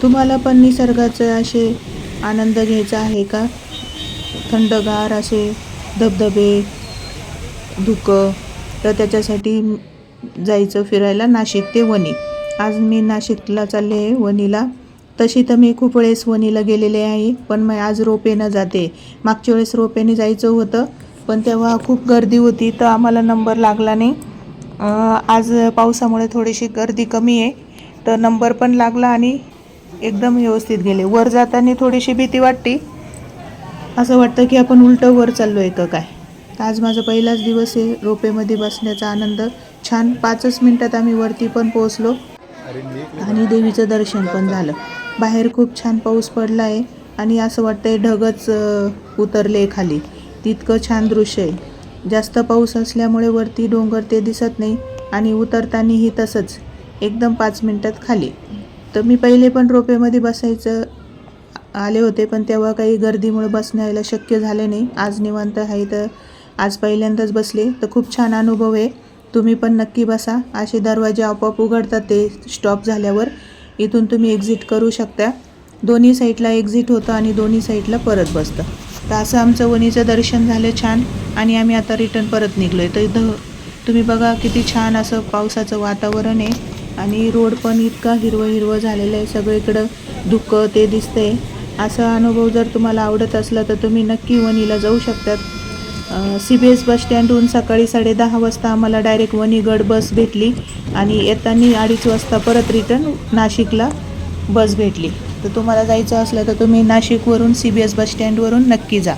तुम्हाला पण निसर्गाचे असे आनंद घ्यायचा आहे का? थंडगार असे धबधबे, धुकं, तर त्याच्यासाठी जायचं फिरायला नाशिक ते वणी. आज मी नाशिकला चालले आहे वणीला. तशी तर मी खूप वेळेस वणीला गेलेले आहे, पण मी आज रोपेनं जाते. मागच्या वेळेस रोपेने जायचं होतं, पण तेव्हा खूप गर्दी होती तर आम्हाला नंबर लागला नाही. आज पावसामुळे थोडीशी गर्दी कमी आहे, तर नंबर पण लागला आणि एकदम व्यवस्थित गेले. वर जाताना थोडीशी भीती वाटते, असं वाटतं की आपण उलटं वर चाललो आहे का काय. आज माझा पहिलाच दिवस आहे रोपेमध्ये बसण्याचा आनंद. छान 5च मिनटात आम्ही वरती पण पोहोचलो आणि देवीचं दर्शन पण झालं. बाहेर खूप छान पाऊस पडला आहे आणि असं वाटतंय ढगच उतरले खाली, तितकं छान दृश्य आहे. जास्त पाऊस असल्यामुळे वरती डोंगर ते दिसत नाही आणि उतरतानाही तसंच एकदम 5 मिनटात खाली. तर मी पहिले पण रोपेमध्ये बसायचं आले होते, पण तेव्हा काही गर्दीमुळे बसण्याला शक्य झाले नाही. आज निवांत आहे तर आज पहिल्यांदाच बसले, तर खूप छान अनुभव आहे. तुम्ही पण नक्की बसा. असे दरवाजे आपोआप उघडतात ते स्टॉप झाल्यावर. इथून तुम्ही एक्झिट करू शकता. दोन्ही साईडला एक्झिट होतं आणि दोन्ही साईडला परत बसतं. तर असं आमचं वणीचं दर्शन झालं छान आणि आम्ही आता रिटर्न परत निघलो आहे. तर इथं तुम्ही बघा किती छान असं पावसाचं वातावरण आहे आणि रोड पण इतका हिरवं हिरवं झालेलं आहे. सगळीकडं धुकं ते दिसतंय. असा अनुभव जर तुम्हाला आवडत असला तर तुम्ही नक्की वणीला जाऊ शकतात. CBS बस स्टँडहून सकाळी 10:30 वाजता आम्हाला डायरेक्ट वणीगड बस भेटली आणि येताना 2:30 वाजता परत रिटर्न नाशिकला बस भेटली. तर तुम्हाला जायचं असलं तर तुम्ही नाशिकवरून CBS बस स्टँडवरून नक्की जा.